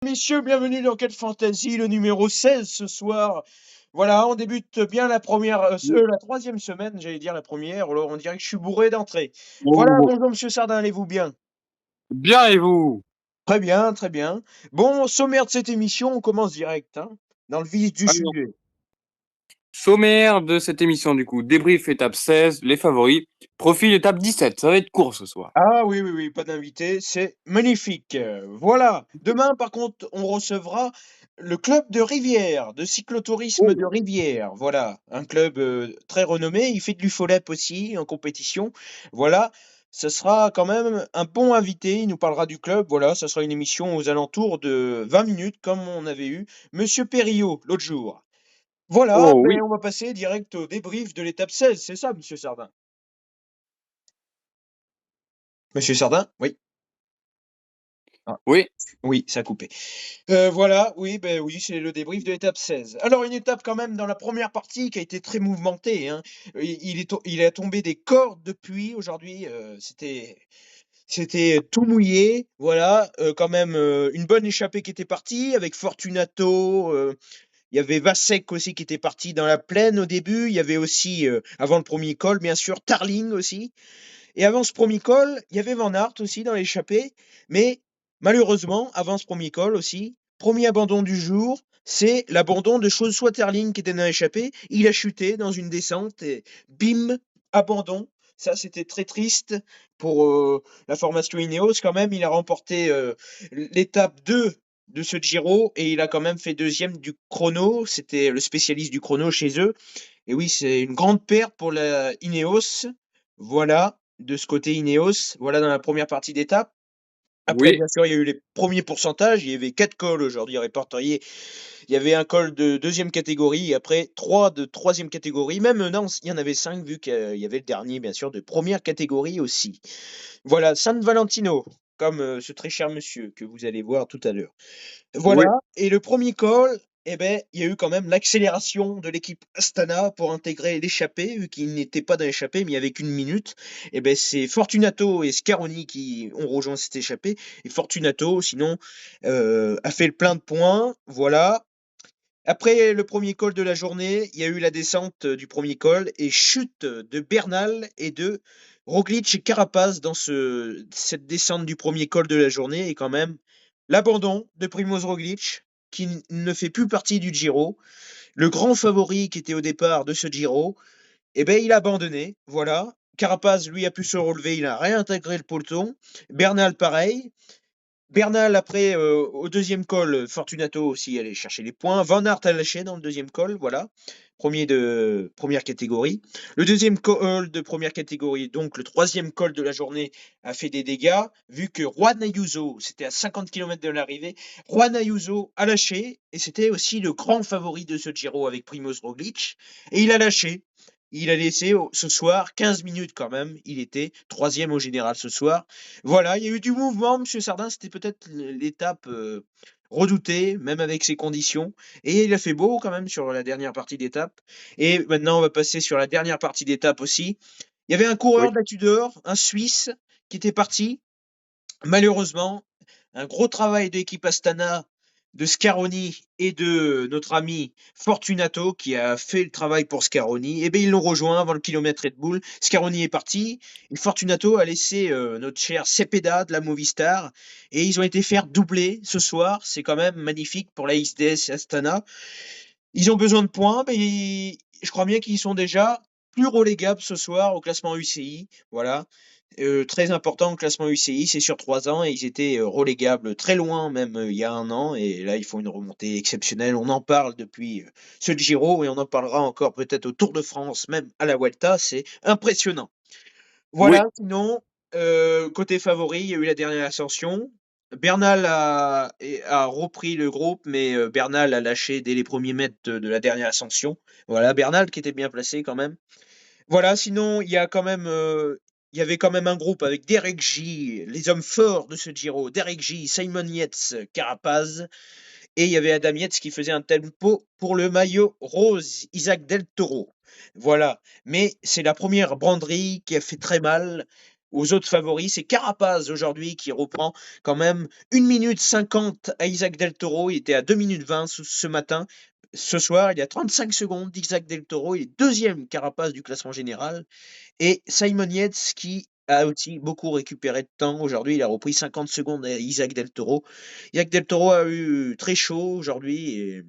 messieurs, bienvenue dans Quête Fantasy, le numéro 16 ce soir. Voilà, on débute bien la troisième semaine, j'allais dire la première, alors on dirait que je suis bourré d'entrée. Voilà, Oh, bonjour monsieur Sardin, allez-vous bien? bien et vous? Très bien, très bien. Bon, sommaire de cette émission, on commence direct, hein, dans le vif du Alors, sujet. sommaire de cette émission du coup, débrief étape 16, les favoris, profil étape 17, ça va être court ce soir. Ah oui, oui, oui, pas d'invité, c'est magnifique. Voilà. Demain, par contre, on recevra le club de Rivière, de cyclotourisme de Oh, Rivière. Voilà, un club très renommé. Il fait de l'UFOLEP aussi en compétition. Voilà, ce sera quand même un bon invité. Il nous parlera du club. Voilà, ce sera une émission aux alentours de 20 minutes, comme on avait eu Monsieur Perriot l'autre jour. Voilà, oh ben, oui, on va passer direct au débrief de l'étape 16. C'est ça, Monsieur Sardin? Monsieur Sardin? Oui. Ah, oui, oui, ça a coupé. Voilà, oui, ben oui, c'est le débrief de l'étape 16. Alors une étape quand même dans la première partie qui a été très mouvementée, hein. Il est tombé des cordes de pluie aujourd'hui, c'était tout mouillé, voilà, quand même, une bonne échappée qui était partie avec Fortunato, il y avait Vasek aussi qui était parti dans la plaine au début, il y avait aussi, avant le premier col bien sûr, Tarling aussi. Et avant ce premier col, il y avait Van Aert aussi dans l'échappée, mais malheureusement, avant ce premier col aussi, premier abandon du jour, c'est l'abandon de Chose-Swaterling qui était dans l'échappée. Il a chuté dans une descente et bim, abandon. Ça, c'était très triste pour la formation Ineos quand même. Il a remporté l'étape 2 de ce Giro et il a quand même fait deuxième du chrono. C'était le spécialiste du chrono chez eux. Et oui, c'est une grande perte pour la Ineos. Voilà, de ce côté Ineos, voilà dans la première partie d'étape. Après, oui, bien sûr, il y a eu les premiers pourcentages. Il y avait 4 cols aujourd'hui répertoriés. Il y avait un col de deuxième catégorie et après 3 de troisième catégorie. Même non, il y en avait 5 vu qu'il y avait le dernier, bien sûr, de première catégorie aussi. Voilà, San Valentino, comme ce très cher monsieur que vous allez voir tout à l'heure. oui, Voilà, et le premier call, eh ben, il y a eu quand même l'accélération de l'équipe Astana pour intégrer l'échappée, vu qu'il n'était pas dans l'échappée, mais avec une minute. Eh ben, c'est Fortunato et Scaroni qui ont rejoint cette échappée. Et Fortunato, sinon, a fait le plein de points. Voilà. Après le premier col de la journée, il y a eu la descente du premier col et chute de Bernal et de Roglic et Carapaz dans cette descente du premier col de la journée et quand même l'abandon de Primoz Roglic qui ne fait plus partie du Giro. Le grand favori qui était au départ de ce Giro, eh ben, il a abandonné. Voilà. Carapaz, lui, a pu se relever, il a réintégré le peloton. Bernal, pareil. Bernal, après, au deuxième col, Fortunato aussi allait chercher les points. Van Aert a lâché dans le deuxième col, voilà. Premier de première catégorie. Le deuxième col de première catégorie, donc le troisième col de la journée, a fait des dégâts, vu que Juan Ayuso, c'était à 50 km de l'arrivée, Juan Ayuso a lâché, et c'était aussi le grand favori de ce Giro avec Primoz Roglic, et il a lâché. Il a laissé ce soir 15 minutes quand même. Il était troisième au général ce soir. Voilà, il y a eu du mouvement, Monsieur Sardin, c'était peut-être l'étape redoutée, même avec ces conditions. Et il a fait beau quand même sur la dernière partie d'étape. Et maintenant, on va passer sur la dernière partie d'étape aussi. Il y avait un coureur oui. de la Tudor, un Suisse, qui était parti. Malheureusement, un gros travail de l'équipe Astana, de Scaroni et de notre ami Fortunato qui a fait le travail pour Scaroni. Et bien ils l'ont rejoint avant le kilomètre Red Bull. Scaroni est parti et Fortunato a laissé notre cher Cepeda de la Movistar et ils ont été faire doubler ce soir. C'est quand même magnifique pour la XDS Astana. Ils ont besoin de points, mais je crois bien qu'ils sont déjà plus relégables ce soir au classement UCI. Voilà. Très important le classement UCI, c'est sur 3 ans et ils étaient relégables très loin même il y a un an et là ils font une remontée exceptionnelle. On en parle depuis ce Giro et on en parlera encore peut-être au Tour de France, même à la Vuelta, c'est impressionnant. Voilà, Oui. sinon, côté favori, il y a eu la dernière ascension. Bernal a repris le groupe, mais Bernal a lâché dès les premiers mètres de la dernière ascension. Voilà, Bernal qui était bien placé quand même. Voilà, sinon, il y avait quand même un groupe avec Derek J, les hommes forts de ce Giro. Derek J, Simon Yates, Carapaz. Et il y avait Adam Yates qui faisait un tempo pour le maillot rose, Isaac Del Toro. Voilà. Mais c'est la première branderie qui a fait très mal. aux autres favoris. C'est Carapaz aujourd'hui qui reprend quand même 1 minute 50 à Isaac Del Toro. Il était à 2 minutes 20 ce matin. Ce soir, il y a 35 secondes d'Isaac Del Toro. Il est deuxième Carapaz du classement général. Et Simon Yates qui a aussi beaucoup récupéré de temps aujourd'hui. Il a repris 50 secondes à Isaac Del Toro. Isaac Del Toro a eu très chaud aujourd'hui et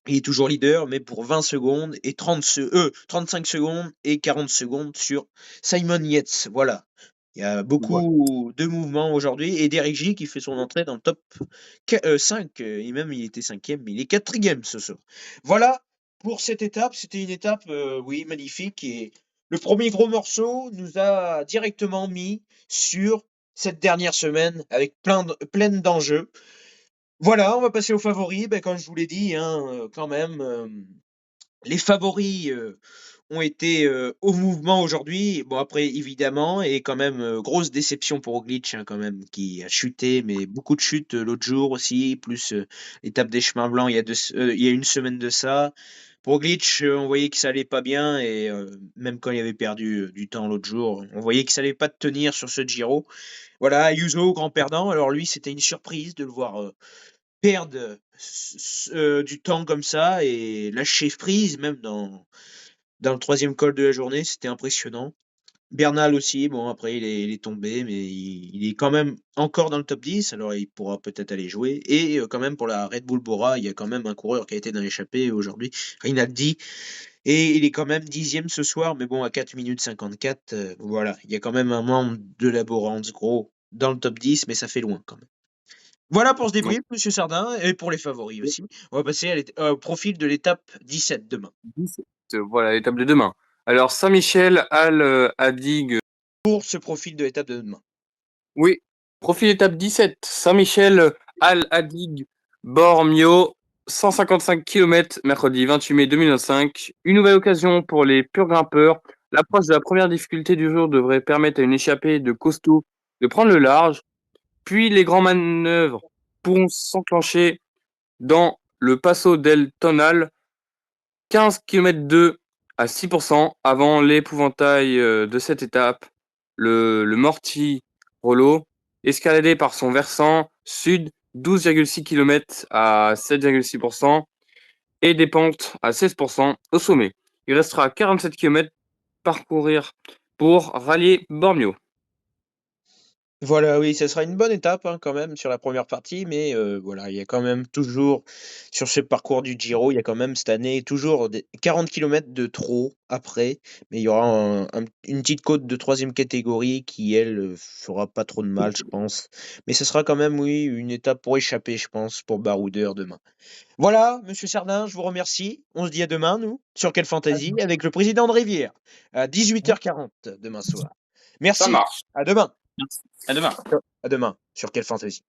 il est toujours leader, mais pour 20 secondes et 35 secondes et 40 secondes sur Simon Yates. Voilà. Il y a beaucoup de mouvements aujourd'hui. Et Derek J qui fait son entrée dans le top 5. Et même il était cinquième, mais il est quatrième ce soir. Voilà pour cette étape. C'était une étape, oui, magnifique. Et le premier gros morceau nous a directement mis sur cette dernière semaine avec pleine d'enjeux. Voilà, on va passer aux favoris. Ben, comme je vous l'ai dit, hein, quand même, les favoris ont été au mouvement aujourd'hui. Bon, après, évidemment, et quand même, grosse déception pour Roglic, hein, quand même, qui a chuté, mais beaucoup de chutes l'autre jour aussi, plus l'étape des chemins blancs il y a une semaine de ça. Pour Roglic, on voyait que ça allait pas bien, et même quand il avait perdu du temps l'autre jour, on voyait que ça allait pas tenir sur ce Giro. Voilà, Ayuso, grand perdant. Alors lui, c'était une surprise de le voir perdre du temps comme ça et lâcher prise, même dans le troisième col de la journée, c'était impressionnant. Bernal aussi, bon après il est tombé, mais il est quand même encore dans le top 10, alors il pourra peut-être aller jouer. Et quand même pour la Red Bull Bora, il y a quand même un coureur qui a été dans l'échappée aujourd'hui, Rinaldi, et il est quand même 10e ce soir, mais bon à 4 minutes 54, voilà, il y a quand même un membre de la Bora gros dans le top 10, mais ça fait loin quand même. Voilà pour ce débrief, monsieur Sardin, et pour les favoris aussi. On va passer au profil de l'étape 17 demain. 17, voilà, l'étape de demain. Alors, Saint-Michel, Al Adig. Pour ce profil de l'étape de demain. Oui, profil étape 17. Saint-Michel, Al Adig, Bormio, 155 km, mercredi 28 mai 2025. Une nouvelle occasion pour les purs grimpeurs. L'approche de la première difficulté du jour devrait permettre à une échappée de costaud de prendre le large. Puis les grands manœuvres pourront s'enclencher dans le Passo del Tonal, 15 km 2 à 6% avant l'épouvantail de cette étape, le Morti Rollo, escaladé par son versant sud, 12,6 km à 7,6% et des pentes à 16% au sommet. Il restera 47 km parcourir pour rallier Bormio. Voilà, oui, ce sera une bonne étape hein, quand même sur la première partie, mais voilà, il y a quand même toujours, sur ce parcours du Giro, il y a quand même cette année toujours 40 km de trop après, mais il y aura une petite côte de troisième catégorie qui, elle, fera pas trop de mal, je pense. Mais ce sera quand même, oui, une étape pour échapper, je pense, pour Baroudeur demain. Voilà, monsieur Sardin, je vous remercie. On se dit à demain, nous, sur Quelle Fantaisie, avec le président de Rivière, à 18h40 demain soir. Ça Merci, marche. à demain. À demain. À demain sur Quelle Fantaisie.